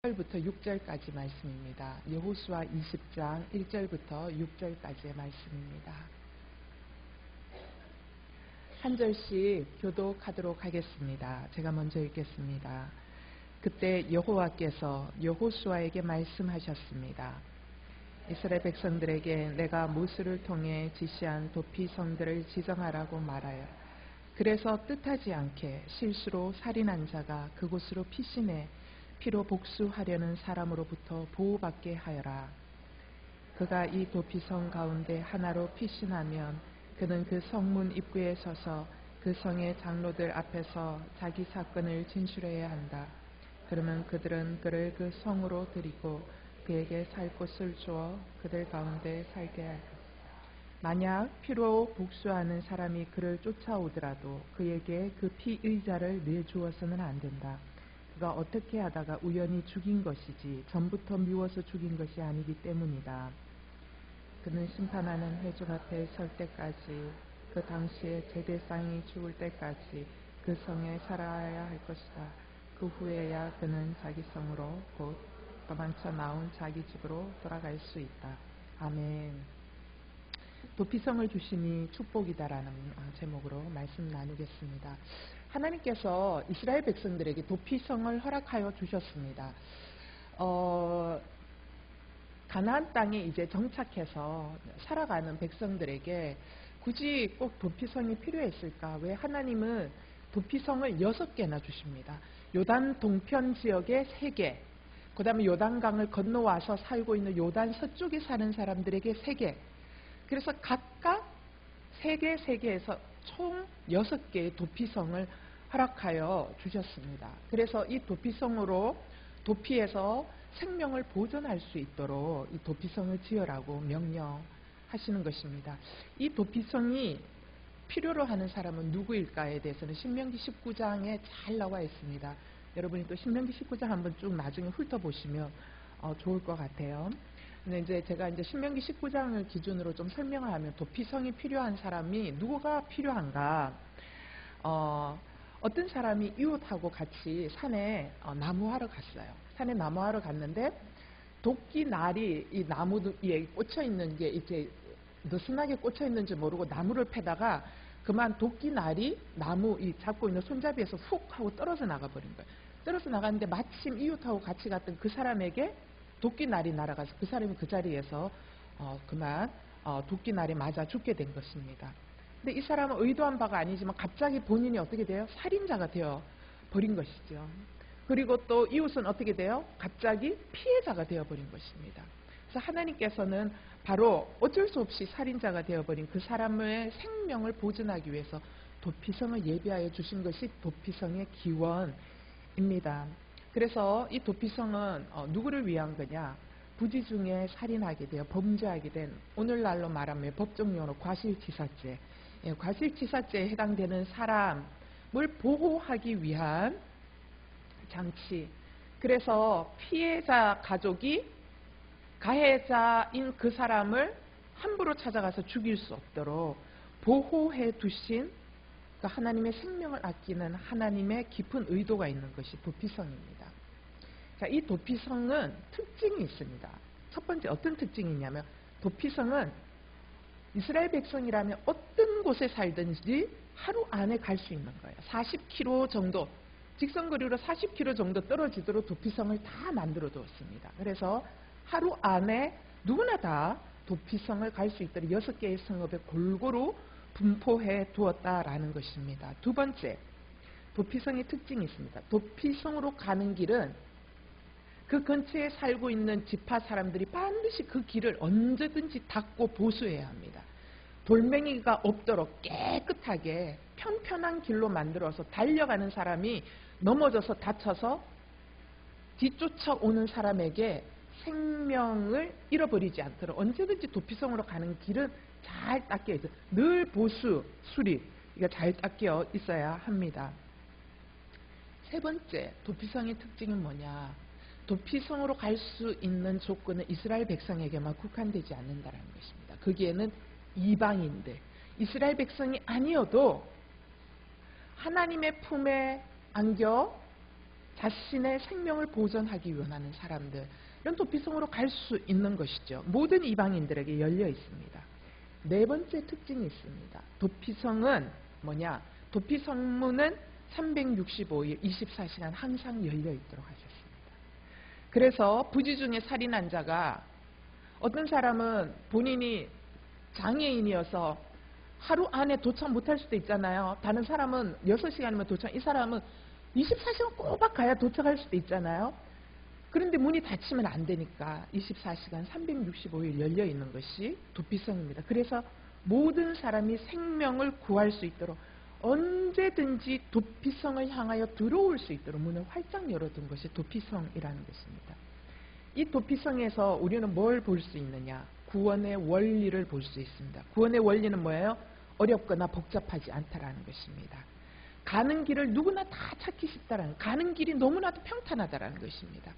1절부터 6절까지 말씀입니다. 여호수아 20장 1절부터 6절까지의 말씀입니다. 한 절씩 교독하도록 하겠습니다. 제가 먼저 읽겠습니다. 그때 여호와께서 여호수아에게 말씀하셨습니다. 이스라엘 백성들에게 내가 모세를 통해 지시한 도피성들을 지정하라고 말하여 그래서 뜻하지 않게 실수로 살인한 자가 그곳으로 피신해 피로 복수하려는 사람으로부터 보호받게 하여라. 그가 이 도피성 가운데 하나로 피신하면 그는 그 성문 입구에 서서 그 성의 장로들 앞에서 자기 사건을 진술해야 한다. 그러면 그들은 그를 그 성으로 들이고 그에게 살 곳을 주어 그들 가운데 살게 할 것이다. 만약 피로 복수하는 사람이 그를 쫓아오더라도 그에게 그 피의자를 내주어서는 안 된다. 그가 어떻게 하다가 우연히 죽인 것이지 전부터 미워서 죽인 것이 아니기 때문이다. 그는 심판하는 회중 앞에 설 때까지 그 당시에 제대상이 죽을 때까지 그 성에 살아야 할 것이다. 그 후에야 그는 자기 성으로 곧 도망쳐 나온 자기 집으로 돌아갈 수 있다. 아멘. 도피성을 주시니 축복이다라는 제목으로 말씀 나누겠습니다. 하나님께서 이스라엘 백성들에게 도피성을 허락하여 주셨습니다. 가나안 땅에 이제 정착해서 살아가는 백성들에게 굳이 꼭 도피성이 필요했을까? 왜 하나님은 도피성을 6개나 주십니다. 요단 동편 지역에 3개, 그 다음에 요단강을 건너와서 살고 있는 요단 서쪽에 사는 사람들에게 3개, 그래서 각각 3개, 3개에서 총 6개의 도피성을 허락하여 주셨습니다. 그래서 이 도피성으로 도피해서 생명을 보존할 수 있도록 이 도피성을 지으라고 명령하시는 것입니다. 이 도피성이 필요로 하는 사람은 누구일까에 대해서는 신명기 19장에 잘 나와 있습니다. 여러분이 또 신명기 19장 한번 쭉 나중에 훑어보시면 좋을 것 같아요. 근데 이제 제가 이제 신명기 19장을 기준으로 좀 설명을 하면 도피성이 필요한 사람이 누구가 필요한가? 어떤 사람이 이웃하고 같이 산에 나무하러 갔어요. 산에 나무하러 갔는데 도끼 날이 이 나무 위에 꽂혀 있는 게 이렇게 느슨하게 꽂혀 있는지 모르고 나무를 패다가 그만 도끼 날이 나무 이 잡고 있는 손잡이에서 훅 하고 떨어져 나가 버린 거예요. 떨어져 나갔는데 마침 이웃하고 같이 갔던 그 사람에게 도끼 날이 날아가서 그 사람이 그 자리에서 그만 도끼 날이 맞아 죽게 된 것입니다. 근데 이 사람은 의도한 바가 아니지만 갑자기 본인이 어떻게 돼요? 살인자가 되어 버린 것이죠. 그리고 또 이웃은 어떻게 돼요? 갑자기 피해자가 되어 버린 것입니다. 그래서 하나님께서는 바로 어쩔 수 없이 살인자가 되어 버린 그 사람의 생명을 보존하기 위해서 도피성을 예비하여 주신 것이 도피성의 기원입니다. 그래서 이 도피성은 누구를 위한 거냐? 부지 중에 살인하게 되어 범죄하게 된, 오늘날로 말하면 법정용어로 과실치사죄, 과실치사죄에 해당되는 사람을 보호하기 위한 장치. 그래서 피해자 가족이 가해자인 그 사람을 함부로 찾아가서 죽일 수 없도록 보호해 두신 그 하나님의 생명을 아끼는 하나님의 깊은 의도가 있는 것이 도피성입니다. 자, 이 도피성은 특징이 있습니다. 첫 번째 어떤 특징이 있냐면 도피성은 이스라엘 백성이라면 어떤 곳에 살든지 하루 안에 갈 수 있는 거예요. 40km 정도, 직선거리로 40km 정도 떨어지도록 도피성을 다 만들어 두었습니다. 그래서 하루 안에 누구나 다 도피성을 갈 수 있도록 6개의 성읍에 골고루 분포해 두었다라는 것입니다. 두 번째, 도피성의 특징이 있습니다. 도피성으로 가는 길은 그 근처에 살고 있는 지파 사람들이 반드시 그 길을 언제든지 닦고 보수해야 합니다. 돌멩이가 없도록 깨끗하게 평평한 길로 만들어서 달려가는 사람이 넘어져서 다쳐서 뒤쫓아오는 사람에게 생명을 잃어버리지 않도록 언제든지 도피성으로 가는 길은 잘 닦여 있어요. 늘 보수, 수리, 이거 잘 닦여 있어야 합니다. 세 번째, 도피성의 특징은 뭐냐? 도피성으로 갈 수 있는 조건은 이스라엘 백성에게만 국한되지 않는다는 것입니다. 거기에는 이방인들, 이스라엘 백성이 아니어도 하나님의 품에 안겨 자신의 생명을 보존하기 원하는 사람들, 이런 도피성으로 갈 수 있는 것이죠. 모든 이방인들에게 열려 있습니다. 네 번째 특징이 있습니다. 도피성은 뭐냐? 도피성문은 365일 24시간 항상 열려 있도록 하셨습니다. 그래서 부지 중에 살인한 자가, 어떤 사람은 본인이 장애인이어서 하루 안에 도착 못할 수도 있잖아요. 다른 사람은 6시간이면 도착, 이 사람은 24시간 꼬박 가야 도착할 수도 있잖아요. 그런데 문이 닫히면 안 되니까 24시간 365일 열려 있는 것이 도피성입니다. 그래서 모든 사람이 생명을 구할 수 있도록 언제든지 도피성을 향하여 들어올 수 있도록 문을 활짝 열어둔 것이 도피성이라는 것입니다. 이 도피성에서 우리는 뭘 볼 수 있느냐? 구원의 원리를 볼 수 있습니다. 구원의 원리는 뭐예요? 어렵거나 복잡하지 않다라는 것입니다. 가는 길을 누구나 다 찾기 쉽다라는, 가는 길이 너무나도 평탄하다라는 것입니다.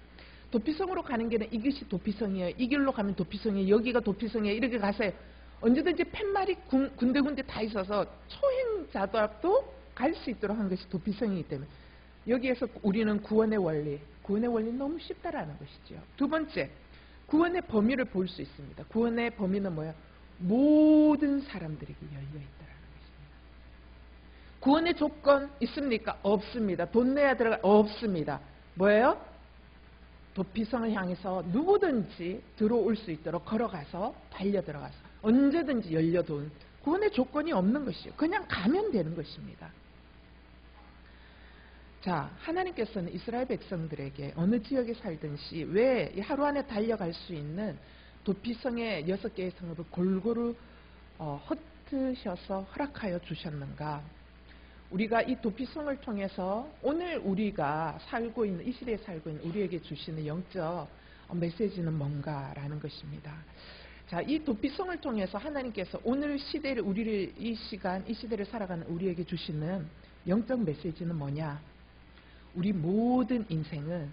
도피성으로 가는 길은 이것이 도피성이에요. 이 길로 가면 도피성이에요. 여기가 도피성이에요. 이렇게 가세요. 언제든지 팻말이 군데군데 다 있어서 초행자도 갈 수 있도록 한 것이 도피성이기 때문에 여기에서 우리는 구원의 원리는 너무 쉽다라는 것이죠. 두 번째, 구원의 범위를 볼 수 있습니다. 구원의 범위는 뭐예요? 모든 사람들에게 열려 있다라는 것입니다. 구원의 조건 있습니까? 없습니다. 돈 내야 들어가? 없습니다. 뭐예요? 도피성을 향해서 누구든지 들어올 수 있도록 걸어가서 달려 들어가서 언제든지 열려둔 구원의 조건이 없는 것이요. 그냥 가면 되는 것입니다. 자, 하나님께서는 이스라엘 백성들에게 어느 지역에 살든지 왜 하루 안에 달려갈 수 있는 도피성의 6개의 성읍을 골고루 흩으셔서 허락하여 주셨는가? 우리가 이 도피성을 통해서 오늘 우리가 살고 있는, 이 시대에 살고 있는 우리에게 주시는 영적 메시지는 뭔가라는 것입니다. 자, 이 도피성을 통해서 하나님께서 오늘 시대를, 우리를 이 시대를 살아가는 우리에게 주시는 영적 메시지는 뭐냐? 우리 모든 인생은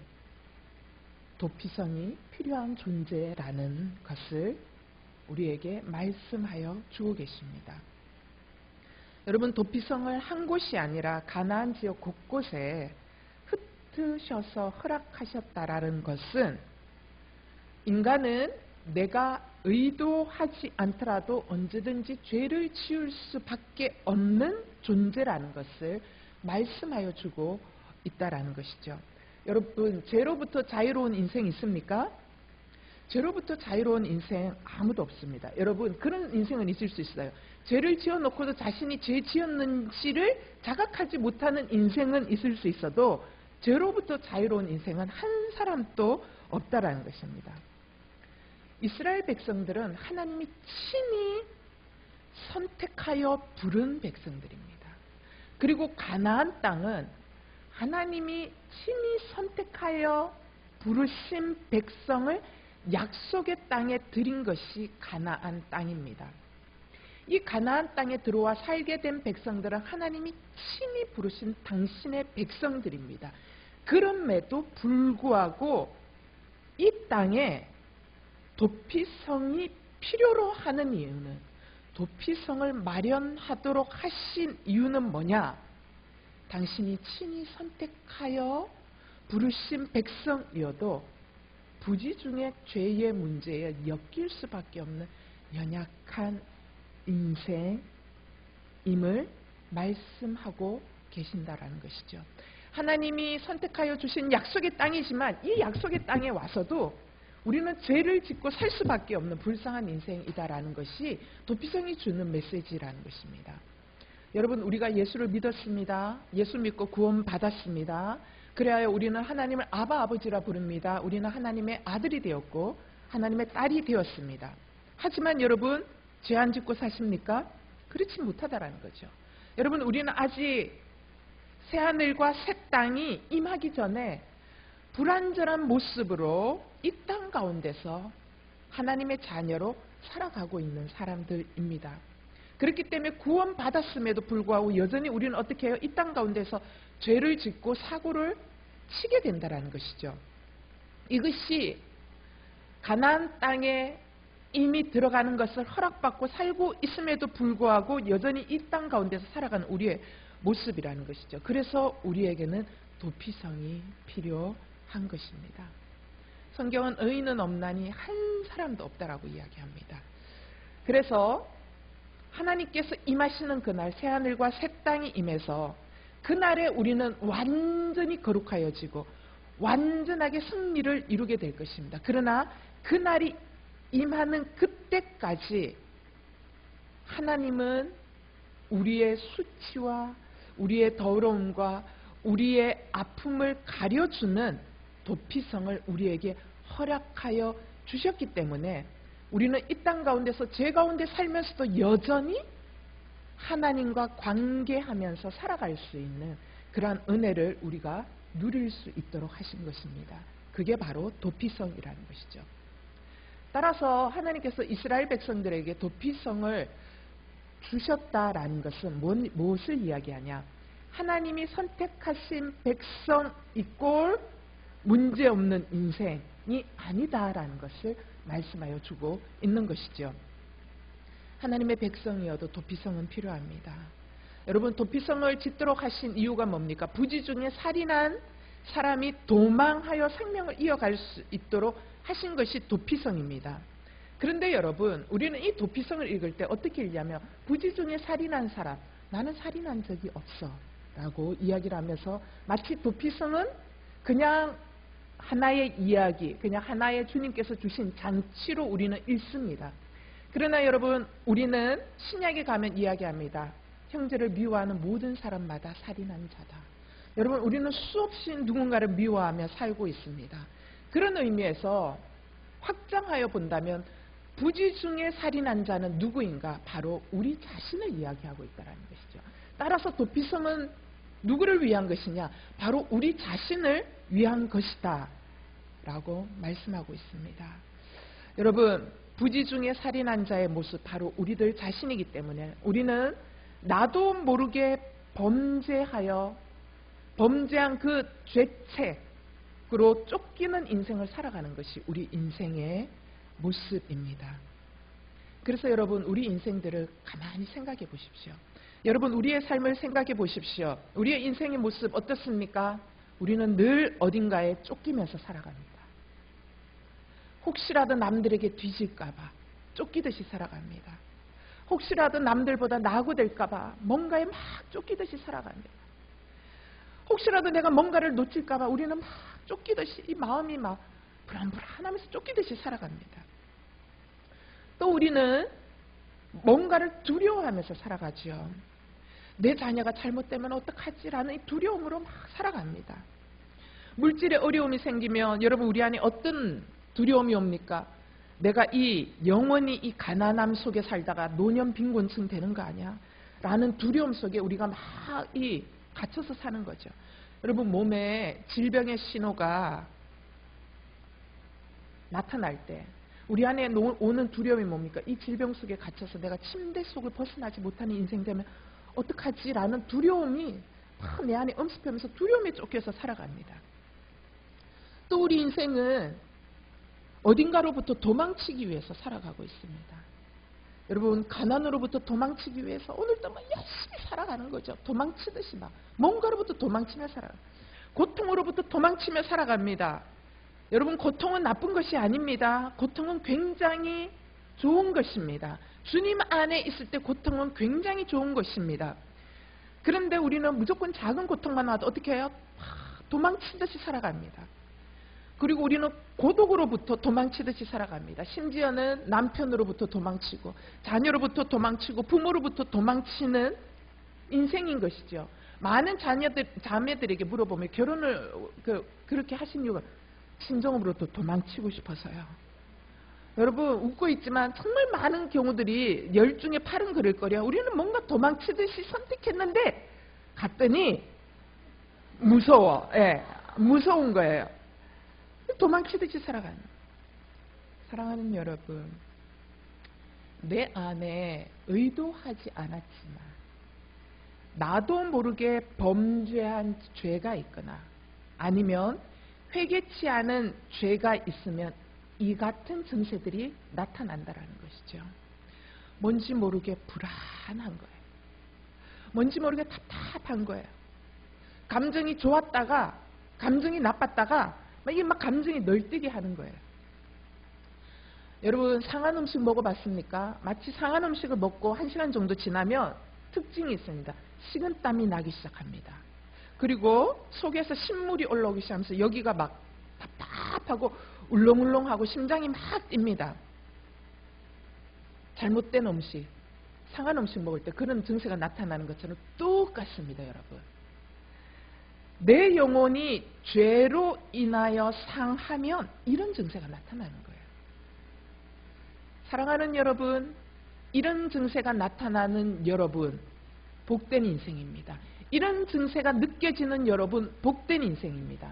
도피성이 필요한 존재라는 것을 우리에게 말씀하여 주고 계십니다. 여러분, 도피성을 한 곳이 아니라 가나안 지역 곳곳에 흩으셔서 허락하셨다라는 것은 인간은 내가 의도하지 않더라도 언제든지 죄를 지을 수밖에 없는 존재라는 것을 말씀하여 주고 있다라는 것이죠. 여러분, 죄로부터 자유로운 인생 있습니까? 죄로부터 자유로운 인생 아무도 없습니다. 여러분, 그런 인생은 있을 수 있어요. 죄를 지어놓고도 자신이 죄 지었는지를 자각하지 못하는 인생은 있을 수 있어도 죄로부터 자유로운 인생은 한 사람도 없다라는 것입니다. 이스라엘 백성들은 하나님이 친히 선택하여 부른 백성들입니다. 그리고 가나안 땅은 하나님이 친히 선택하여 부르신 백성을 약속의 땅에 들인 것이 가나안 땅입니다. 이 가나안 땅에 들어와 살게 된 백성들은 하나님이 친히 부르신 당신의 백성들입니다. 그럼에도 불구하고 이 땅에 도피성이 필요로 하는 이유는, 도피성을 마련하도록 하신 이유는 뭐냐? 당신이 친히 선택하여 부르신 백성이어도 부지 중에 죄의 문제에 엮일 수밖에 없는 연약한 인생임을 말씀하고 계신다라는 것이죠. 하나님이 선택하여 주신 약속의 땅이지만 이 약속의 땅에 와서도 우리는 죄를 짓고 살 수밖에 없는 불쌍한 인생이다라는 것이 도피성이 주는 메시지라는 것입니다. 여러분, 우리가 예수를 믿었습니다. 예수 믿고 구원 받았습니다. 그래야 우리는 하나님을 아바 아버지라 부릅니다. 우리는 하나님의 아들이 되었고 하나님의 딸이 되었습니다. 하지만 여러분, 죄 안 짓고 사십니까? 그렇지 못하다라는 거죠. 여러분, 우리는 아직 새하늘과 새 땅이 임하기 전에 불완전한 모습으로 이 땅 가운데서 하나님의 자녀로 살아가고 있는 사람들입니다. 그렇기 때문에 구원 받았음에도 불구하고 여전히 우리는 어떻게 해요? 이 땅 가운데서 죄를 짓고 사고를 치게 된다는 것이죠. 이것이 가나안 땅에 이미 들어가는 것을 허락받고 살고 있음에도 불구하고 여전히 이 땅 가운데서 살아가는 우리의 모습이라는 것이죠. 그래서 우리에게는 도피성이 필요한 것입니다. 성경은 의인은 없나니 한 사람도 없다라고 이야기합니다. 그래서 하나님께서 임하시는 그날 새하늘과 새 땅이 임해서 그날에 우리는 완전히 거룩하여지고 완전하게 승리를 이루게 될 것입니다. 그러나 그날이 임하는 그때까지 하나님은 우리의 수치와 우리의 더러움과 우리의 아픔을 가려주는 도피성을 우리에게 허락하여 주셨기 때문에 우리는 이 땅 가운데서 죄 가운데 살면서도 여전히 하나님과 관계하면서 살아갈 수 있는 그러한 은혜를 우리가 누릴 수 있도록 하신 것입니다. 그게 바로 도피성이라는 것이죠. 따라서 하나님께서 이스라엘 백성들에게 도피성을 주셨다라는 것은 무엇을 이야기하냐? 하나님이 선택하신 백성 이꼴 문제없는 인생이 아니다라는 것을 말씀하여 주고 있는 것이죠. 하나님의 백성이어도 도피성은 필요합니다. 여러분, 도피성을 짓도록 하신 이유가 뭡니까? 부지 중에 살인한 사람이 도망하여 생명을 이어갈 수 있도록 하신 것이 도피성입니다. 그런데 여러분, 우리는 이 도피성을 읽을 때 어떻게 읽냐면 부지 중에 살인한 사람, 나는 살인한 적이 없어 라고 이야기를 하면서 마치 도피성은 그냥 하나의 이야기, 그냥 하나의 주님께서 주신 장치로 우리는 읽습니다. 그러나 여러분, 우리는 신약에 가면 이야기합니다. 형제를 미워하는 모든 사람마다 살인한 자다. 여러분, 우리는 수없이 누군가를 미워하며 살고 있습니다. 그런 의미에서 확장하여 본다면 부지 중에 살인한 자는 누구인가? 바로 우리 자신을 이야기하고 있다는 것이죠. 따라서 도피성은 누구를 위한 것이냐? 바로 우리 자신을 위한 것이다 라고 말씀하고 있습니다. 여러분, 부지 중에 살인한 자의 모습 바로 우리들 자신이기 때문에 우리는 나도 모르게 범죄한 그 죄책으로 쫓기는 인생을 살아가는 것이 우리 인생의 모습입니다. 그래서 여러분, 우리 인생들을 가만히 생각해 보십시오. 여러분, 우리의 삶을 생각해 보십시오. 우리의 인생의 모습 어떻습니까? 우리는 늘 어딘가에 쫓기면서 살아갑니다. 혹시라도 남들에게 뒤질까봐 쫓기듯이 살아갑니다. 혹시라도 남들보다 나고 될까봐 뭔가에 막 쫓기듯이 살아갑니다. 혹시라도 내가 뭔가를 놓칠까봐 우리는 막 쫓기듯이 이 마음이 막 불안불안하면서 쫓기듯이 살아갑니다. 또 우리는 뭔가를 두려워하면서 살아가죠. 내 자녀가 잘못되면 어떡하지라는 이 두려움으로 막 살아갑니다. 물질에 어려움이 생기면 여러분, 우리 안에 어떤 두려움이 옵니까? 내가 영원히 이 가난함 속에 살다가 노년 빈곤층 되는 거 아니야? 라는 두려움 속에 우리가 막 갇혀서 사는 거죠. 여러분, 몸에 질병의 신호가 나타날 때 우리 안에 오는 두려움이 뭡니까? 이 질병 속에 갇혀서 내가 침대 속을 벗어나지 못하는 인생 되면 어떡하지? 라는 두려움이 내 안에 엄습하면서 두려움에 쫓겨서 살아갑니다. 또 우리 인생은 어딘가로부터 도망치기 위해서 살아가고 있습니다. 여러분, 가난으로부터 도망치기 위해서 오늘도 막 열심히 살아가는 거죠. 도망치듯이 막 뭔가로부터 도망치며 살아가요. 고통으로부터 도망치며 살아갑니다. 여러분, 고통은 나쁜 것이 아닙니다. 고통은 굉장히 좋은 것입니다. 주님 안에 있을 때 고통은 굉장히 좋은 것입니다. 그런데 우리는 무조건 작은 고통만 와도 어떻게 해요? 도망치듯이 살아갑니다. 그리고 우리는 고독으로부터 도망치듯이 살아갑니다. 심지어는 남편으로부터 도망치고 자녀로부터 도망치고 부모로부터 도망치는 인생인 것이죠. 많은 자매들에게 물어보면 결혼을 그렇게 하신 이유가 친정으로부터 도망치고 싶어서요. 여러분, 웃고 있지만 정말 많은 경우들이 10 중에 8은 그럴 거래요. 우리는 뭔가 도망치듯이 선택했는데 갔더니 무서워. 무서운 거예요. 도망치듯이 살아가는. 사랑하는 여러분, 내 안에 의도하지 않았지만 나도 모르게 범죄한 죄가 있거나 아니면 회개치 않은 죄가 있으면 이 같은 증세들이 나타난다라는 것이죠. 뭔지 모르게 불안한 거예요. 뭔지 모르게 답답한 거예요. 감정이 좋았다가 감정이 나빴다가 이게 막 감정이 널뛰게 하는 거예요. 여러분 상한 음식 먹어봤습니까? 마치 상한 음식을 먹고 1시간 정도 지나면 특징이 있습니다. 식은땀이 나기 시작합니다. 그리고 속에서 신물이 올라오기 시작하면서 여기가 막 답답하고 울렁울렁하고 심장이 막 뜁니다. 잘못된 음식, 상한 음식 먹을 때 그런 증세가 나타나는 것처럼 똑같습니다. 여러분, 내 영혼이 죄로 인하여 상하면 이런 증세가 나타나는 거예요. 사랑하는 여러분, 이런 증세가 나타나는 여러분 복된 인생입니다. 이런 증세가 느껴지는 여러분 복된 인생입니다.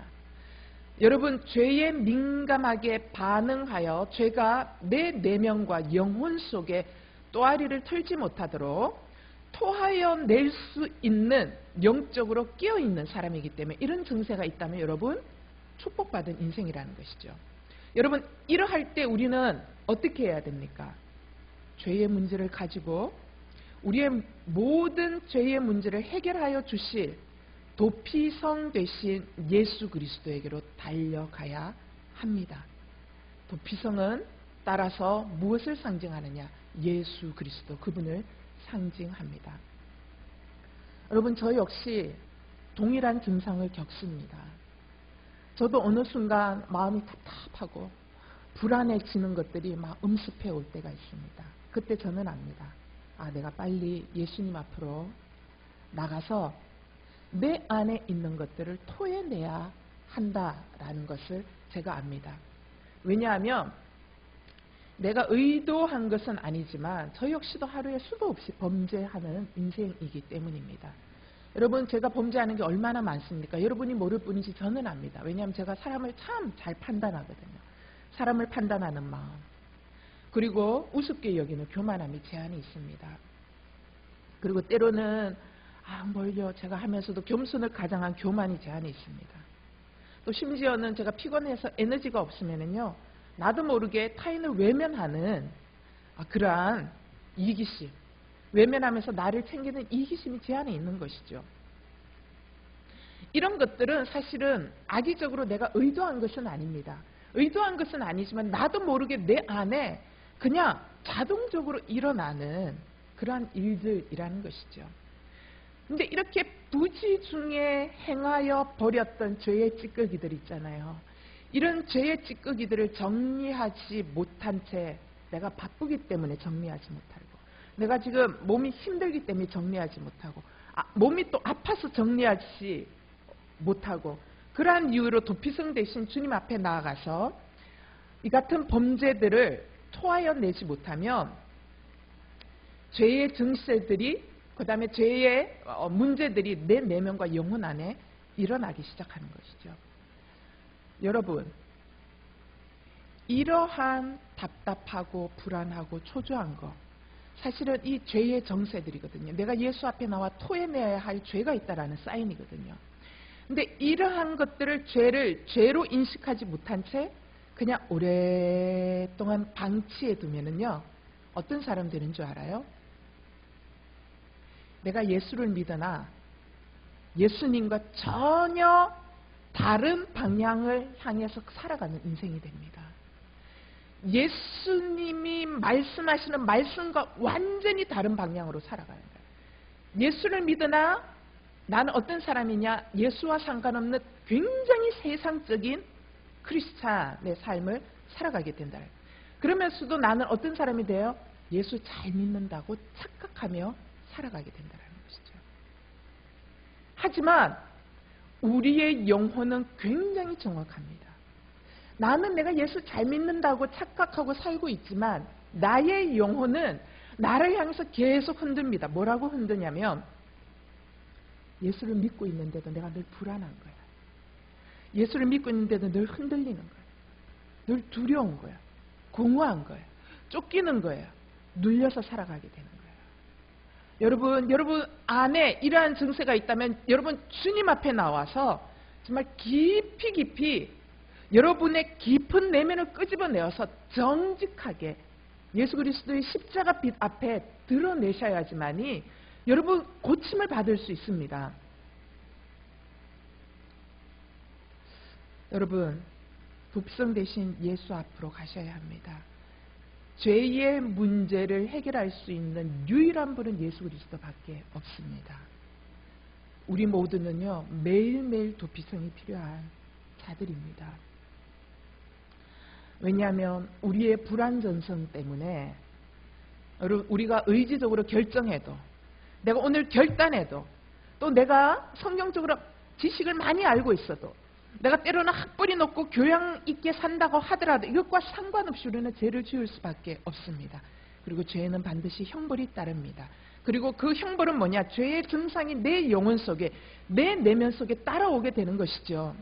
여러분, 죄에 민감하게 반응하여 죄가 내 내면과 영혼 속에 또아리를 털지 못하도록 토하여 낼 수 있는 영적으로 깨어있는 사람이기 때문에 이런 증세가 있다면 여러분 축복받은 인생이라는 것이죠. 여러분, 이러할 때 우리는 어떻게 해야 됩니까? 죄의 문제를 가지고 우리의 모든 죄의 문제를 해결하여 주실 도피성 되신 예수 그리스도에게로 달려가야 합니다. 도피성은 따라서 무엇을 상징하느냐? 예수 그리스도, 그분을 상징합니다. 여러분, 저 역시 동일한 증상을 겪습니다. 저도 어느 순간 마음이 답답하고 불안해지는 것들이 막 음습해 올 때가 있습니다. 그때 저는 압니다. 내가 빨리 예수님 앞으로 나가서 내 안에 있는 것들을 토해내야 한다라는 것을 제가 압니다. 왜냐하면 내가 의도한 것은 아니지만 저 역시도 하루에 수도 없이 범죄하는 인생이기 때문입니다. 여러분, 제가 범죄하는 게 얼마나 많습니까? 여러분이 모를 뿐이지 저는 압니다. 왜냐하면 제가 사람을 참 잘 판단하거든요. 사람을 판단하는 마음, 그리고 우습게 여기는 교만함이 제 안에 있습니다. 그리고 때로는 뭘요, 제가 하면서도 겸손을 가장한 교만이 제 안에 있습니다. 또 심지어는 제가 피곤해서 에너지가 없으면은요, 나도 모르게 타인을 외면하는 그러한 이기심, 외면하면서 나를 챙기는 이기심이 제 안에 있는 것이죠. 이런 것들은 사실은 악의적으로 내가 의도한 것은 아닙니다. 의도한 것은 아니지만 나도 모르게 내 안에 그냥 자동적으로 일어나는 그러한 일들이라는 것이죠. 근데 이렇게 부지 중에 행하여 버렸던 죄의 찌꺼기들 있잖아요. 이런 죄의 찌꺼기들을 정리하지 못한 채 내가 바쁘기 때문에 정리하지 못하고, 내가 지금 몸이 힘들기 때문에 정리하지 못하고, 몸이 또 아파서 정리하지 못하고, 그러한 이유로 도피성 대신 주님 앞에 나아가서 이 같은 범죄들을 토하여 내지 못하면 죄의 증세들이, 그 다음에 죄의 문제들이 내 내면과 영혼 안에 일어나기 시작하는 것이죠. 여러분, 이러한 답답하고 불안하고 초조한 거, 사실은 이 죄의 정세들이거든요. 내가 예수 앞에 나와 토해내야 할 죄가 있다라는 사인이거든요. 근데 이러한 것들을 죄로 인식하지 못한 채 그냥 오랫동안 방치해 두면은요, 어떤 사람 되는 줄 알아요? 내가 예수를 믿으나 예수님과 전혀 다른 방향을 향해서 살아가는 인생이 됩니다. 예수님이 말씀하시는 말씀과 완전히 다른 방향으로 살아가는 거예요. 예수를 믿으나 나는 어떤 사람이냐? 예수와 상관없는 굉장히 세상적인 크리스찬의 삶을 살아가게 된다. 그러면서도 나는 어떤 사람이 돼요? 예수 잘 믿는다고 착각하며 살아가게 된다는 것이죠. 하지만 우리의 영혼은 굉장히 정확합니다. 나는 내가 예수 잘 믿는다고 착각하고 살고 있지만 나의 영혼은 나를 향해서 계속 흔듭니다. 뭐라고 흔드냐면, 예수를 믿고 있는데도 내가 늘 불안한 거야. 예수를 믿고 있는데도 늘 흔들리는 거야. 늘 두려운 거야. 공허한 거야. 쫓기는 거야. 눌려서 살아가게 되는 거예요. 여러분 안에 이러한 증세가 있다면 여러분 주님 앞에 나와서 정말 깊이 여러분의 깊은 내면을 끄집어내어서 정직하게 예수 그리스도의 십자가 빛 앞에 드러내셔야지만이 여러분 고침을 받을 수 있습니다. 여러분, 도피성 대신 예수 앞으로 가셔야 합니다. 죄의 문제를 해결할 수 있는 유일한 분은 예수 그리스도밖에 없습니다. 우리 모두는요, 매일매일 도피성이 필요한 자들입니다. 왜냐하면 우리의 불완전성 때문에 우리가 의지적으로 결정해도, 내가 오늘 결단해도, 또 내가 성경적으로 지식을 많이 알고 있어도, 내가 때로는 학벌이 높고 교양 있게 산다고 하더라도 이것과 상관없이 우리는 죄를 지을 수밖에 없습니다. 그리고 죄에는 반드시 형벌이 따릅니다. 그리고 그 형벌은 뭐냐? 죄의 증상이 내 영혼 속에, 내 내면 속에 따라오게 되는 것이죠.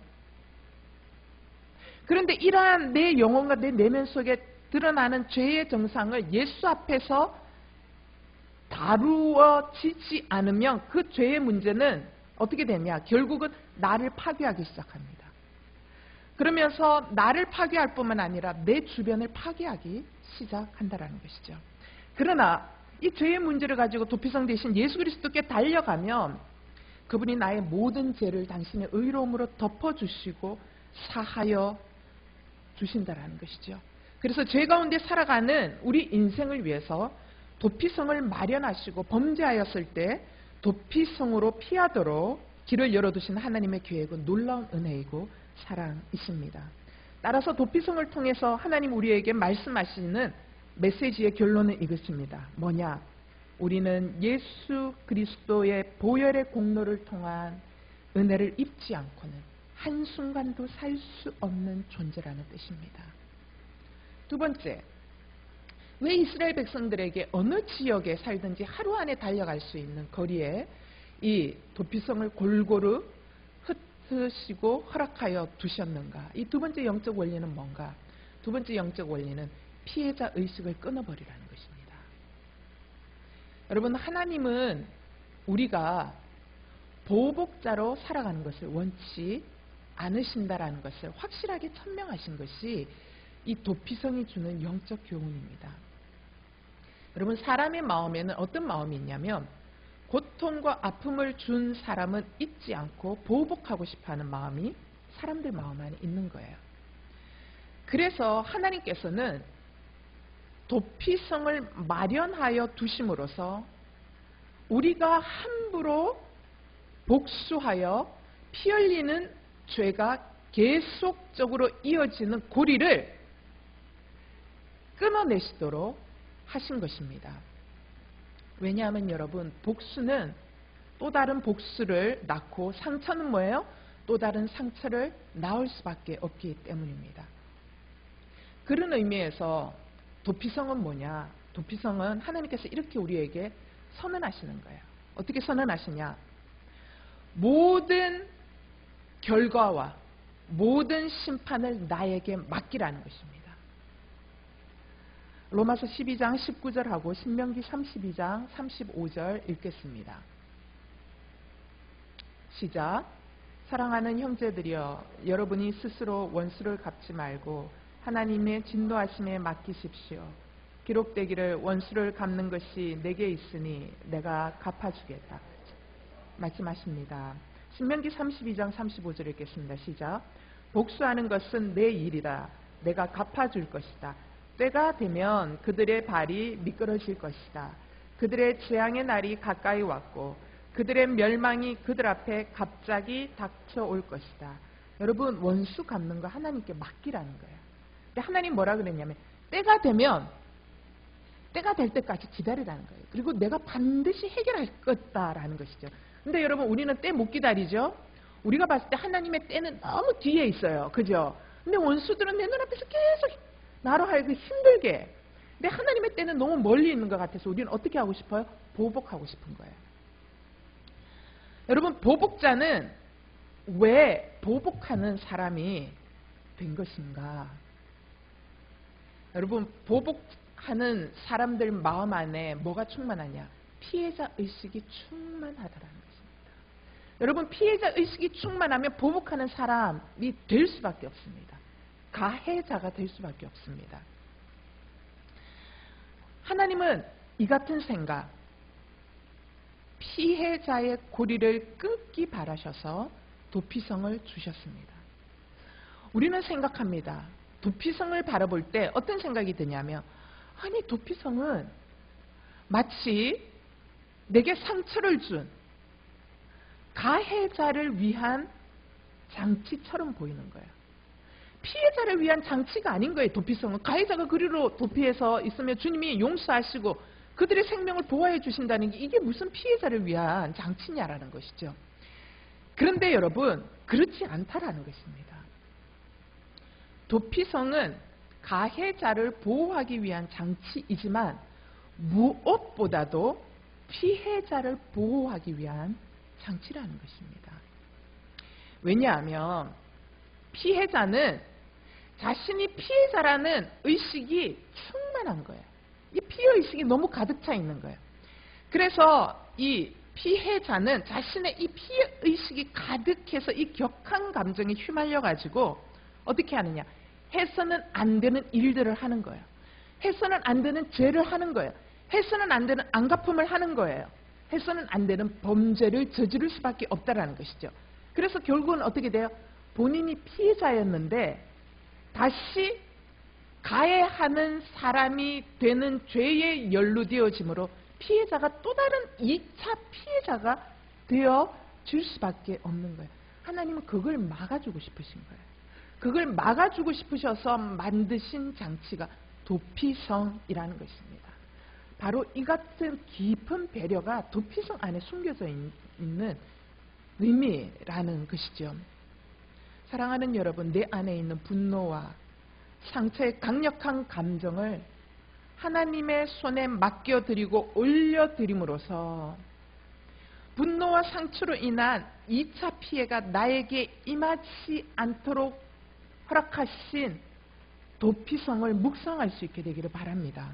그런데 이러한 내 영혼과 내 내면 속에 드러나는 죄의 증상을 예수 앞에서 다루어지지 않으면 그 죄의 문제는 어떻게 되냐? 결국은 나를 파괴하기 시작합니다. 그러면서 나를 파괴할 뿐만 아니라 내 주변을 파괴하기 시작한다는 것이죠. 그러나 이 죄의 문제를 가지고 도피성 대신 예수 그리스도께 달려가면 그분이 나의 모든 죄를 당신의 의로움으로 덮어주시고 사하여 주신다라는 것이죠. 그래서 죄 가운데 살아가는 우리 인생을 위해서 도피성을 마련하시고 범죄하였을 때 도피성으로 피하도록 길을 열어두신 하나님의 계획은 놀라운 은혜이고 사랑이십니다. 따라서 도피성을 통해서 하나님 우리에게 말씀하시는 메시지의 결론은 이것입니다. 뭐냐? 우리는 예수 그리스도의 보혈의 공로를 통한 은혜를 입지 않고는 한순간도 살 수 없는 존재라는 뜻입니다. 두 번째, 왜 이스라엘 백성들에게 어느 지역에 살든지 하루 안에 달려갈 수 있는 거리에 이 도피성을 골고루 흩으시고 허락하여 두셨는가? 이 두 번째 영적 원리는 뭔가? 두 번째 영적 원리는 피해자 의식을 끊어버리라는 것입니다. 여러분, 하나님은 우리가 보복자로 살아가는 것을 원치 않으신다라는 것을 확실하게 천명하신 것이 이 도피성이 주는 영적 교훈입니다. 여러분, 사람의 마음에는 어떤 마음이 있냐면 고통과 아픔을 준 사람은 잊지 않고 보복하고 싶어하는 마음이 사람들 마음 안에 있는 거예요. 그래서 하나님께서는 도피성을 마련하여 두심으로써 우리가 함부로 복수하여 피 흘리는 죄가 계속적으로 이어지는 고리를 끊어내시도록 하신 것입니다. 왜냐하면 여러분, 복수는 또 다른 복수를 낳고 상처는 뭐예요? 또 다른 상처를 낳을 수밖에 없기 때문입니다. 그런 의미에서 도피성은 뭐냐? 도피성은 하나님께서 이렇게 우리에게 선언하시는 거예요. 어떻게 선언하시냐? 모든 결과와 모든 심판을 나에게 맡기라는 것입니다. 로마서 12장 19절하고 신명기 32장 35절 읽겠습니다. 시작. 사랑하는 형제들이여, 여러분이 스스로 원수를 갚지 말고 하나님의 진노하심에 맡기십시오. 기록되기를 원수를 갚는 것이 내게 있으니 내가 갚아주겠다. 말씀하십니다. 신명기 32장 35절 읽겠습니다. 시작. 복수하는 것은 내 일이라. 내가 갚아줄 것이다. 때가 되면 그들의 발이 미끄러질 것이다. 그들의 재앙의 날이 가까이 왔고 그들의 멸망이 그들 앞에 갑자기 닥쳐올 것이다. 여러분, 원수 갚는 거 하나님께 맡기라는 거예요. 근데 하나님 뭐라 그랬냐면 때가 되면 때가 될 때까지 기다리라는 거예요. 그리고 내가 반드시 해결할 거다라는 것이죠. 근데 여러분, 우리는 때 못 기다리죠? 우리가 봤을 때 하나님의 때는 너무 뒤에 있어요. 그죠? 근데 원수들은 내 눈앞에서 계속 나로 하여금 힘들게. 근데 하나님의 때는 너무 멀리 있는 것 같아서 우리는 어떻게 하고 싶어요? 보복하고 싶은 거예요. 여러분, 보복자는 왜 보복하는 사람이 된 것인가? 여러분, 보복하는 사람들 마음 안에 뭐가 충만하냐? 피해자 의식이 충만하다라는 것입니다. 여러분, 피해자 의식이 충만하면 보복하는 사람이 될 수밖에 없습니다. 가해자가 될 수밖에 없습니다. 하나님은 이 같은 생각, 피해자의 고리를 끊기 바라셔서 도피성을 주셨습니다. 우리는 생각합니다. 도피성을 바라볼 때 어떤 생각이 드냐면, 아니 도피성은 마치 내게 상처를 준 가해자를 위한 장치처럼 보이는 거예요. 피해자를 위한 장치가 아닌 거예요. 도피성은 가해자가 그리로 도피해서 있으면 주님이 용서하시고 그들의 생명을 보호해 주신다는 게 이게 무슨 피해자를 위한 장치냐라는 것이죠. 그런데 여러분, 그렇지 않다라는 것입니다. 도피성은 가해자를 보호하기 위한 장치이지만 무엇보다도 피해자를 보호하기 위한 장치라는 것입니다. 왜냐하면 피해자는 자신이 피해자라는 의식이 충만한 거예요. 이 피해의식이 너무 가득 차 있는 거예요. 그래서 이 피해자는 자신의 이 피해의식이 가득해서 이 격한 감정에 휘말려가지고 어떻게 하느냐? 해서는 안 되는 일들을 하는 거예요. 해서는 안 되는 죄를 하는 거예요. 해서는 안 되는 안갚음을 하는 거예요. 해서는 안 되는 범죄를 저지를 수밖에 없다라는 것이죠. 그래서 결국은 어떻게 돼요? 본인이 피해자였는데 다시 가해하는 사람이 되는 죄에 연루되어지므로 피해자가 또 다른 2차 피해자가 되어질 수밖에 없는 거예요. 하나님은 그걸 막아주고 싶으신 거예요. 그걸 막아주고 싶으셔서 만드신 장치가 도피성이라는 것입니다. 바로 이 같은 깊은 배려가 도피성 안에 숨겨져 있는 의미라는 것이죠. 사랑하는 여러분, 내 안에 있는 분노와 상처의 강력한 감정을 하나님의 손에 맡겨드리고 올려드림으로써 분노와 상처로 인한 2차 피해가 나에게 임하지 않도록 허락하신 도피성을 묵상할 수 있게 되기를 바랍니다.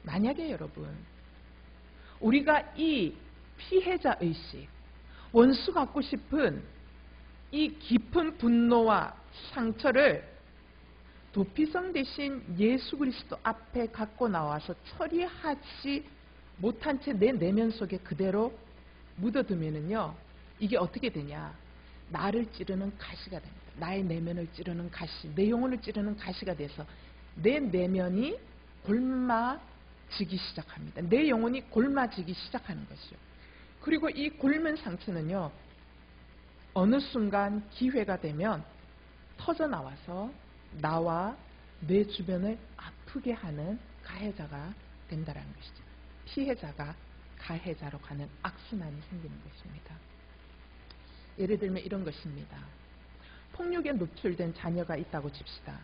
만약에 여러분, 우리가 이 피해자의식, 원수 갖고 싶은 이 깊은 분노와 상처를 도피성 대신 예수 그리스도 앞에 갖고 나와서 처리하지 못한 채 내 내면 속에 그대로 묻어두면은요, 이게 어떻게 되냐? 나를 찌르는 가시가 됩니다. 나의 내면을 찌르는 가시, 내 영혼을 찌르는 가시가 돼서 내 내면이 골마지기 시작합니다. 내 영혼이 골마지기 시작하는 것이죠. 그리고 이 곪은 상처는요, 어느 순간 기회가 되면 터져 나와서 나와 내 주변을 아프게 하는 가해자가 된다는 것이죠. 피해자가 가해자로 가는 악순환이 생기는 것입니다. 예를 들면 이런 것입니다. 폭력에 노출된 자녀가 있다고 칩시다.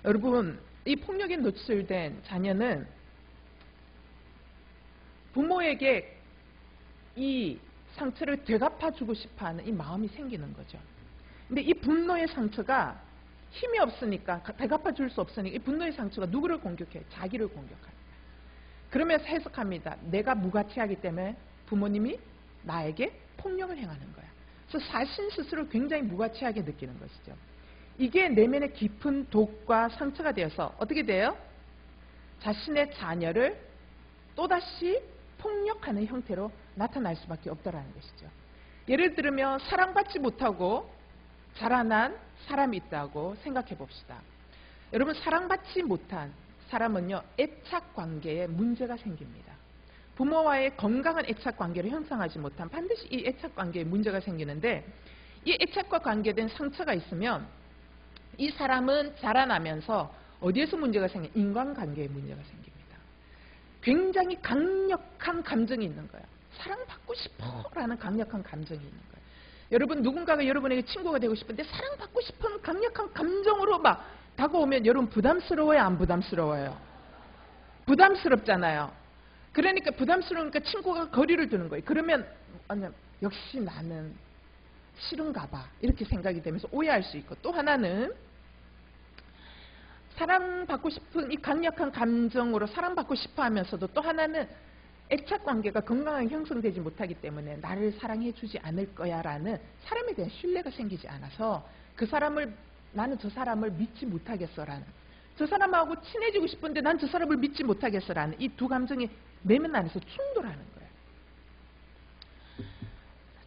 여러분, 이 폭력에 노출된 자녀는 부모에게 이 상처를 되갚아주고 싶어하는 이 마음이 생기는 거죠. 근데 이 분노의 상처가 힘이 없으니까, 되갚아줄 수 없으니까 이 분노의 상처가 누구를 공격해요? 자기를 공격합니다. 그러면서 해석합니다. 내가 무가치하기 때문에 부모님이 나에게 폭력을 행하는 거야. 그래서 자신 스스로 굉장히 무가치하게 느끼는 것이죠. 이게 내면의 깊은 독과 상처가 되어서 어떻게 돼요? 자신의 자녀를 또다시 폭력하는 형태로 나타날 수밖에 없다는 것이죠. 예를 들면 사랑받지 못하고 자라난 사람이 있다고 생각해 봅시다. 여러분, 사랑받지 못한 사람은요, 애착관계에 문제가 생깁니다. 부모와의 건강한 애착관계를 형성하지 못한 반드시 이 애착관계에 문제가 생기는데, 이 애착과 관계된 상처가 있으면 이 사람은 자라나면서 어디에서 문제가 생겨요? 인간관계에 문제가 생깁니다. 굉장히 강력한 감정이 있는 거예요. 사랑받고 싶어라는 강력한 감정이 있는 거예요. 여러분, 누군가가 여러분에게 친구가 되고 싶은데 사랑받고 싶은 강력한 감정으로 막 다가오면 여러분 부담스러워요, 안 부담스러워요? 부담스럽잖아요. 그러니까 부담스러우니까 친구가 거리를 두는 거예요. 그러면 역시 나는 싫은가 봐, 이렇게 생각이 되면서 오해할 수 있고, 또 하나는 사랑받고 싶은 이 강력한 감정으로 사랑받고 싶어 하면서도 또 하나는 애착관계가 건강하게 형성되지 못하기 때문에 나를 사랑해 주지 않을 거야 라는 사람에 대한 신뢰가 생기지 않아서 나는 저 사람을 믿지 못하겠어라는, 저 사람하고 친해지고 싶은데 난 저 사람을 믿지 못하겠어라는 이 두 감정이 내면 안에서 충돌하는 거예요.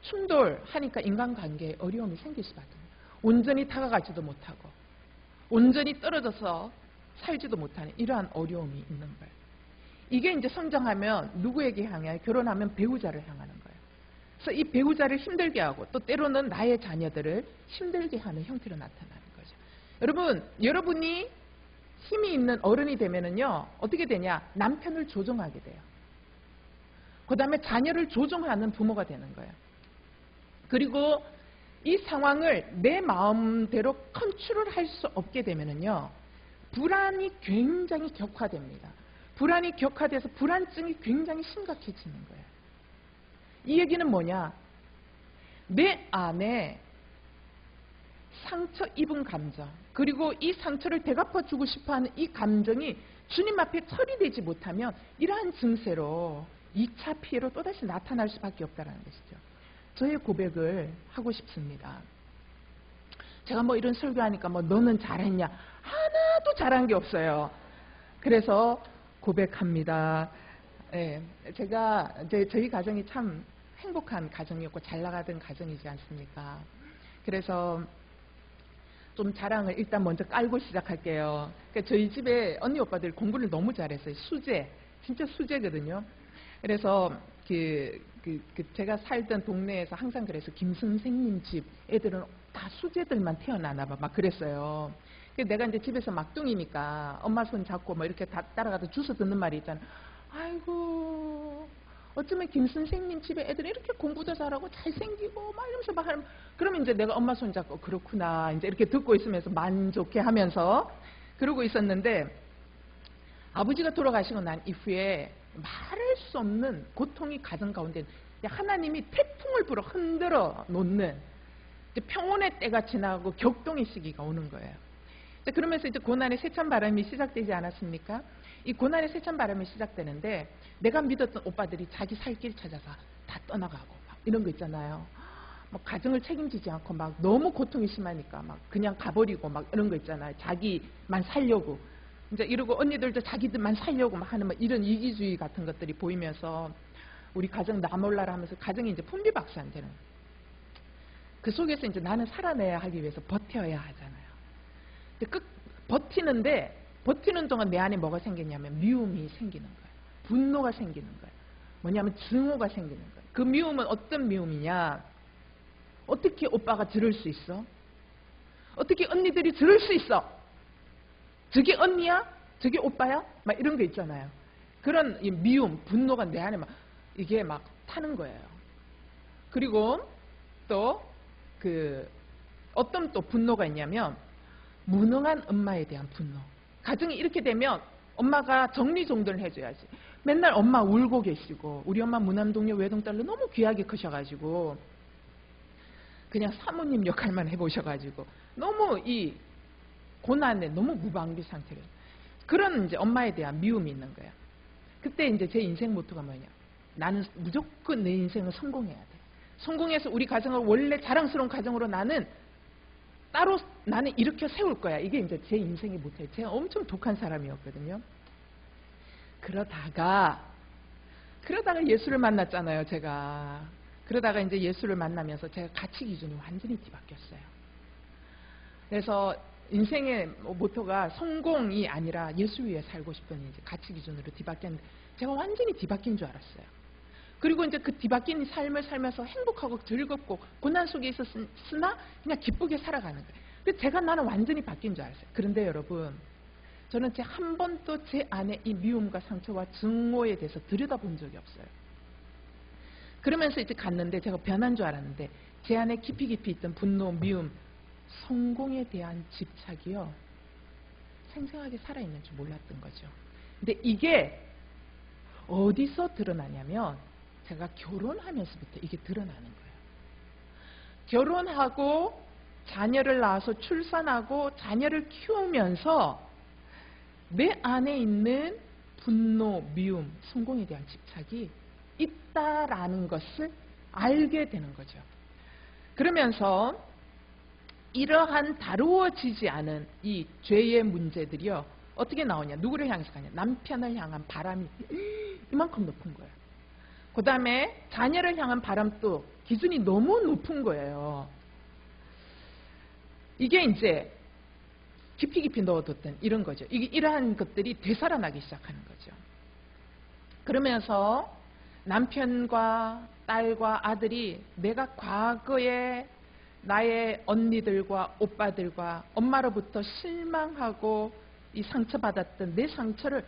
충돌하니까 인간관계에 어려움이 생길 수밖에 없어요. 온전히 다가가지도 못하고 온전히 떨어져서 살지도 못하는 이러한 어려움이 있는 거예요. 이게 이제 성장하면 누구에게 향해 결혼하면 배우자를 향하는 거예요. 그래서 이 배우자를 힘들게 하고 또 때로는 나의 자녀들을 힘들게 하는 형태로 나타나는 거죠. 여러분이 힘이 있는 어른이 되면은요 어떻게 되냐? 남편을 조종하게 돼요. 그 다음에 자녀를 조종하는 부모가 되는 거예요. 그리고 이 상황을 내 마음대로 컨트롤 할 수 없게 되면은요 불안이 굉장히 격화됩니다. 불안이 격화돼서 불안증이 굉장히 심각해지는 거예요. 이 얘기는 뭐냐? 내 안에 상처 입은 감정, 그리고 이 상처를 되갚아주고 싶어하는 이 감정이 주님 앞에 처리되지 못하면 이러한 증세로 2차 피해로 또다시 나타날 수밖에 없다는 것이죠. 저의 고백을 하고 싶습니다. 제가 뭐 이런 설교하니까 뭐 너는 잘했냐? 하나도 잘한 게 없어요. 그래서 고백합니다. 예, 저희 가정이 참 행복한 가정이었고 잘 나가던 가정이지 않습니까? 그래서 좀 자랑을 일단 먼저 깔고 시작할게요. 그러니까 저희 집에 언니 오빠들 공부를 너무 잘했어요. 진짜 수재거든요. 그래서 제가 살던 동네에서 항상 그래서 김 선생님 집 애들은 다 수재들만 태어나나 봐. 막 그랬어요. 내가 이제 집에서 막둥이니까 엄마 손 잡고 뭐 이렇게 다 따라가서 주워 듣는 말이 있잖아. 아이고, 어쩌면 김 선생님 집에 애들이 이렇게 공부도 잘하고 잘생기고 막 이러면서 막 하면, 그러면 이제 내가 엄마 손 잡고 그렇구나 이제 이렇게 듣고 있으면서 만족해 하면서 그러고 있었는데, 아버지가 돌아가시고 난 이후에 말할 수 없는 고통이 가정 가운데 하나님이 태풍을 불어 흔들어 놓는 평온의 때가 지나고 격동의 시기가 오는 거예요. 그러면서 이제 고난의 세찬 바람이 시작되지 않았습니까? 이 고난의 세찬 바람이 시작되는데 내가 믿었던 오빠들이 자기 살 길 찾아서 다 떠나가고 막 이런 거 있잖아요. 막 가정을 책임지지 않고 막 너무 고통이 심하니까 막 그냥 가버리고 막 이런 거 있잖아요. 자기만 살려고 이제 이러고 언니들도 자기들만 살려고 막 하는 막 이런 이기주의 같은 것들이 보이면서 우리 가정 나 몰라라 하면서 가정이 이제 풍비박산되는, 그 속에서 이제 나는 살아내야 하기 위해서 버텨야 하잖아요. 버티는 동안 내 안에 뭐가 생기냐면 미움이 생기는 거예요. 분노가 생기는 거예요. 뭐냐면 증오가 생기는 거예요. 그 미움은 어떤 미움이냐? 어떻게 오빠가 들을 수 있어? 어떻게 언니들이 들을 수 있어? 저게 언니야? 저게 오빠야? 막 이런 거 있잖아요. 그런 이 미움, 분노가 내 안에 이게 막 타는 거예요. 그리고 또 어떤 또 분노가 있냐면 무능한 엄마에 대한 분노. 가정이 이렇게 되면 엄마가 정리정돈을 해줘야지. 맨날 엄마 울고 계시고, 우리 엄마 무남동녀 외동딸로 너무 귀하게 크셔가지고 그냥 사모님 역할만 해보셔가지고 너무 이 고난에 너무 무방비 상태로, 그런 이제 엄마에 대한 미움이 있는 거야. 그때 이제 제 인생 모토가 뭐냐? 나는 무조건 내 인생을 성공해야 돼. 성공해서 우리 가정을 원래 자랑스러운 가정으로 나는 일으켜 세울 거야. 이게 이제 제 인생의 모토예요. 제가 엄청 독한 사람이었거든요. 그러다가 예수를 만났잖아요, 제가. 그러다가 이제 예수를 만나면서 제가 가치 기준이 완전히 뒤바뀌었어요. 그래서 인생의 모토가 성공이 아니라 예수 위에 살고 싶은 이제 가치 기준으로 뒤바뀌었는데, 제가 완전히 뒤바뀐 줄 알았어요. 그리고 이제 그 뒤바뀐 삶을 살면서 행복하고 즐겁고 고난 속에 있었으나 그냥 기쁘게 살아가는 거예요. 근데 나는 완전히 바뀐 줄 알았어요. 그런데 여러분, 저는 한 번도 제 안에 이 미움과 상처와 증오에 대해서 들여다본 적이 없어요. 그러면서 이제 갔는데 제가 변한 줄 알았는데 제 안에 깊이 있던 분노, 미움, 성공에 대한 집착이요, 생생하게 살아있는 줄 몰랐던 거죠. 근데 이게 어디서 드러나냐면 제가 결혼하면서부터 이게 드러나는 거예요. 결혼하고 자녀를 낳아서 출산하고 자녀를 키우면서 내 안에 있는 분노, 미움, 성공에 대한 집착이 있다라는 것을 알게 되는 거죠. 그러면서 이러한 다루어지지 않은 이 죄의 문제들이요, 어떻게 나오냐? 누구를 향해서 가냐? 남편을 향한 바람이 이만큼 높은 거예요. 그 다음에 자녀를 향한 바람도 기준이 너무 높은 거예요. 이게 이제 깊이 넣어뒀던 이런 거죠. 이러한 것들이 되살아나기 시작하는 거죠. 그러면서 남편과 딸과 아들이 내가 과거에 나의 언니들과 오빠들과 엄마로부터 실망하고 이 상처받았던 내 상처를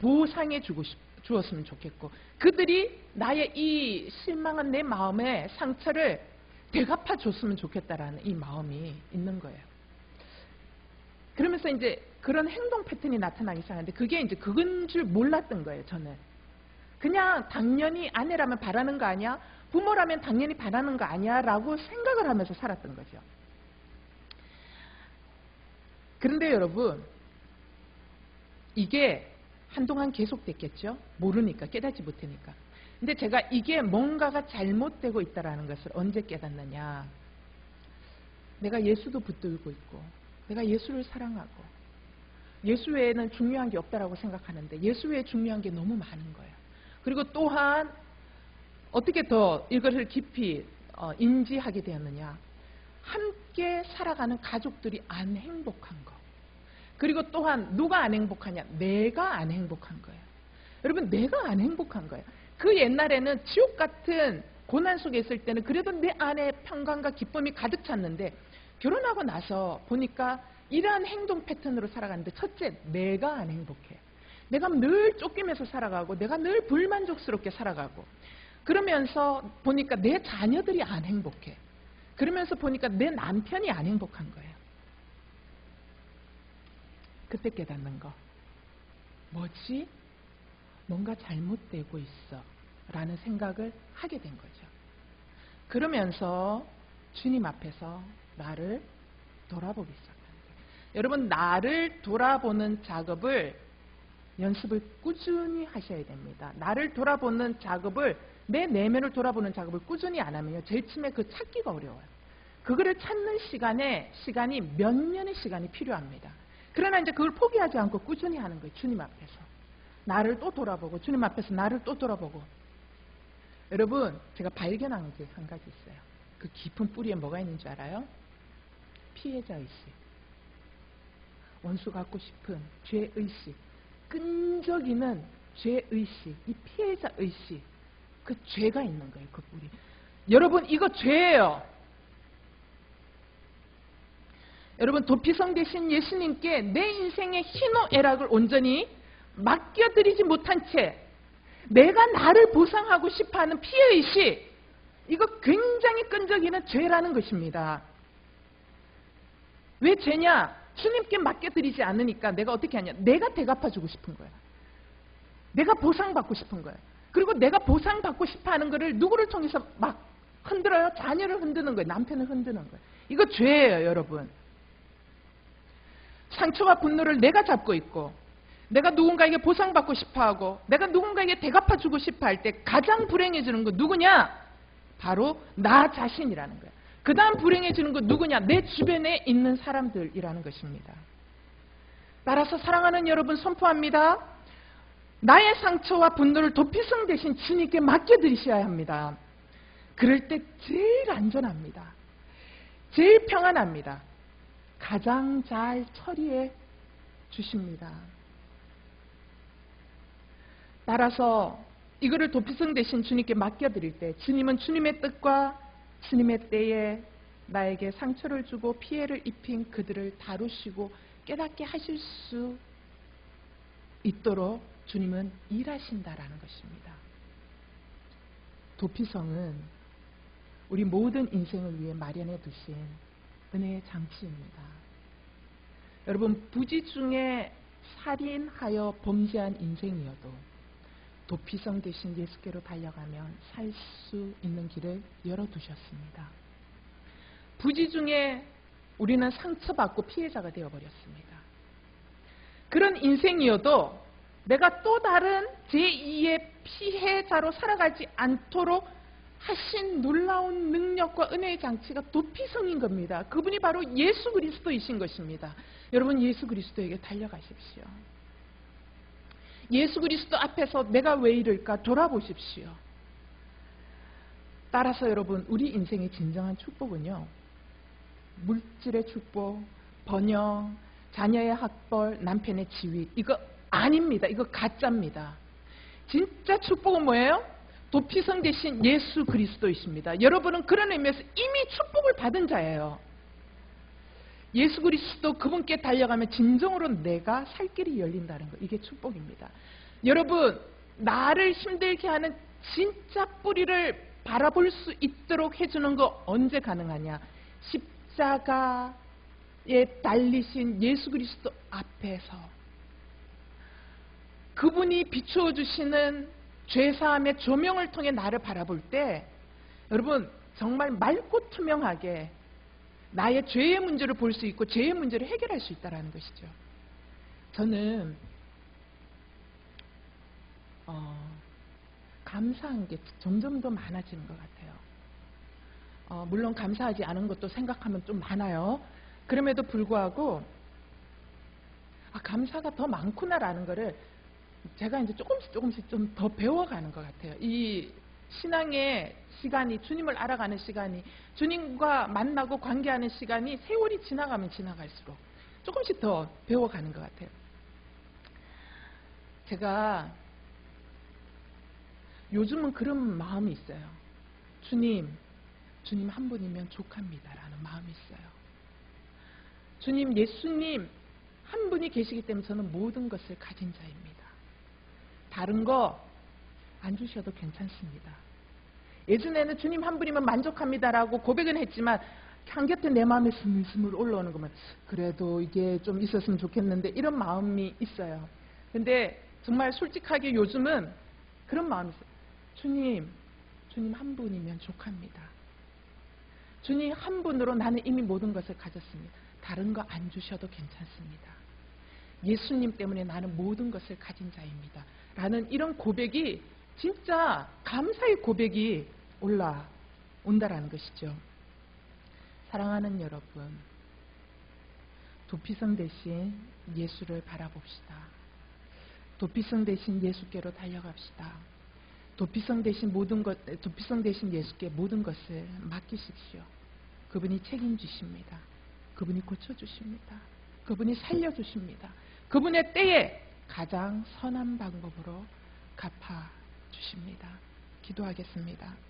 보상해 주었으면 좋겠고, 그들이 나의 이 실망한 내 마음의 상처를 되갚아 줬으면 좋겠다라는 이 마음이 있는 거예요. 그러면서 이제 그런 행동 패턴이 나타나기 시작하는데, 그게 이제 그건 줄 몰랐던 거예요, 저는. 그냥 당연히 아내라면 바라는 거 아니야? 부모라면 당연히 바라는 거 아니야? 라고 생각을 하면서 살았던 거죠. 그런데 여러분, 이게 한동안 계속됐겠죠? 모르니까, 깨닫지 못하니까. 근데 제가 이게 뭔가가 잘못되고 있다는 것을 언제 깨닫느냐. 내가 예수도 붙들고 있고, 내가 예수를 사랑하고, 예수 외에는 중요한 게 없다라고 생각하는데 예수 외에 중요한 게 너무 많은 거예요. 그리고 또한 어떻게 더 이것을 깊이 인지하게 되었느냐. 함께 살아가는 가족들이 안 행복한 거. 그리고 또한 누가 안 행복하냐. 내가 안 행복한 거예요. 여러분, 내가 안 행복한 거예요. 그 옛날에는 지옥 같은 고난 속에 있을 때는 그래도 내 안에 평강과 기쁨이 가득 찼는데, 결혼하고 나서 보니까 이러한 행동 패턴으로 살아가는데, 첫째, 내가 안 행복해. 내가 늘 쫓기면서 살아가고, 내가 늘 불만족스럽게 살아가고, 그러면서 보니까 내 자녀들이 안 행복해. 그러면서 보니까 내 남편이 안 행복한 거예요. 그때 깨닫는 거. 뭐지? 뭔가 잘못되고 있어 라는 생각을 하게 된 거죠. 그러면서 주님 앞에서 나를 돌아보기 시작하는 거예요. 여러분, 나를 돌아보는 작업을 연습을 꾸준히 하셔야 됩니다. 나를 돌아보는 작업을, 내 내면을 돌아보는 작업을 꾸준히 안 하면요, 제일 처음에 그 찾기가 어려워요. 그거를 찾는 시간이 몇 년의 시간이 필요합니다. 그러나 이제 그걸 포기하지 않고 꾸준히 하는 거예요. 주님 앞에서 나를 또 돌아보고, 주님 앞에서 나를 또 돌아보고. 여러분, 제가 발견한 게 한 가지 있어요. 그 깊은 뿌리에 뭐가 있는 줄 알아요? 피해자의식, 원수 갖고 싶은 죄의식, 끈적이는 죄의식, 이 피해자의식, 그 죄가 있는 거예요. 그 뿌리. 여러분, 이거 죄예요. 여러분, 도피성 되신 예수님께 내 인생의 희노애락을 온전히 맡겨드리지 못한 채 내가 나를 보상하고 싶어하는 피해의식, 이거 굉장히 끈적이는 죄라는 것입니다. 왜 죄냐? 주님께 맡겨드리지 않으니까 내가 어떻게 하냐? 내가 대갚아주고 싶은 거야. 내가 보상받고 싶은 거야. 그리고 내가 보상받고 싶어하는 거를 누구를 통해서 막 흔들어요? 자녀를 흔드는 거예요. 남편을 흔드는 거예요. 이거 죄예요, 여러분. 상처와 분노를 내가 잡고 있고, 내가 누군가에게 보상받고 싶어하고, 내가 누군가에게 대갚아주고 싶어할 때 가장 불행해지는 건 누구냐? 바로 나 자신이라는 거예요. 그 다음 불행해지는 건 누구냐? 내 주변에 있는 사람들이라는 것입니다. 따라서 사랑하는 여러분, 선포합니다. 나의 상처와 분노를 도피성 대신 주님께 맡겨드리셔야 합니다. 그럴 때 제일 안전합니다. 제일 평안합니다. 가장 잘 처리해 주십니다. 따라서 이거를 도피성 대신 주님께 맡겨드릴 때 주님은 주님의 뜻과 주님의 때에 나에게 상처를 주고 피해를 입힌 그들을 다루시고 깨닫게 하실 수 있도록 주님은 일하신다라는 것입니다. 도피성은 우리 모든 인생을 위해 마련해 두신 은혜의 장치입니다. 여러분, 부지 중에 살인하여 범죄한 인생이어도 도피성 대신 예수께로 달려가면 살 수 있는 길을 열어두셨습니다. 부지 중에 우리는 상처받고 피해자가 되어버렸습니다. 그런 인생이어도 내가 또 다른 제2의 피해자로 살아가지 않도록 하신 놀라운 능력과 은혜의 장치가 도피성인 겁니다. 그분이 바로 예수 그리스도이신 것입니다. 여러분, 예수 그리스도에게 달려가십시오. 예수 그리스도 앞에서 내가 왜 이럴까 돌아보십시오. 따라서 여러분, 우리 인생의 진정한 축복은요, 물질의 축복, 번영, 자녀의 학벌, 남편의 지위, 이거 아닙니다. 이거 가짜입니다. 진짜 축복은 뭐예요? 도피성 대신 예수 그리스도이십니다. 여러분은 그런 의미에서 이미 축복을 받은 자예요. 예수 그리스도 그분께 달려가면 진정으로 내가 살 길이 열린다는 거, 이게 축복입니다. 여러분, 나를 힘들게 하는 진짜 뿌리를 바라볼 수 있도록 해주는 거 언제 가능하냐? 십자가에 달리신 예수 그리스도 앞에서 그분이 비추어 주시는 죄사함의 조명을 통해 나를 바라볼 때, 여러분 정말 맑고 투명하게 나의 죄의 문제를 볼 수 있고 죄의 문제를 해결할 수 있다는 것이죠. 저는 감사한 게 점점 더 많아지는 것 같아요. 물론 감사하지 않은 것도 생각하면 좀 많아요. 그럼에도 불구하고 감사가 더 많구나라는 거를 제가 이제 조금씩 좀 더 배워가는 것 같아요. 이 신앙의 시간이, 주님을 알아가는 시간이, 주님과 만나고 관계하는 시간이 세월이 지나가면 지나갈수록 조금씩 더 배워가는 것 같아요. 제가 요즘은 그런 마음이 있어요. 주님 한 분이면 족합니다라는 마음이 있어요. 주님, 예수님 한 분이 계시기 때문에 저는 모든 것을 가진 자입니다. 다른 거 안 주셔도 괜찮습니다. 예전에는 주님 한 분이면 만족합니다라고 고백은 했지만 한곁에 내 마음에 스물스물 올라오는 거면 그래도 이게 좀 있었으면 좋겠는데, 이런 마음이 있어요. 근데 정말 솔직하게 요즘은 그런 마음이 있어요. 주님 한 분이면 족합니다. 주님 한 분으로 나는 이미 모든 것을 가졌습니다. 다른 거 안 주셔도 괜찮습니다. 예수님 때문에 나는 모든 것을 가진 자입니다. 라는 이런 고백이, 진짜 감사의 고백이 올라온다라는 것이죠. 사랑하는 여러분, 도피성 대신 예수를 바라봅시다. 도피성 대신 예수께로 달려갑시다. 도피성 대신 예수께 모든 것을 맡기십시오. 그분이 책임지십니다. 그분이 고쳐주십니다. 그분이 살려주십니다. 그분의 때에 가장 선한 방법으로 갚아주십니다. 기도하겠습니다.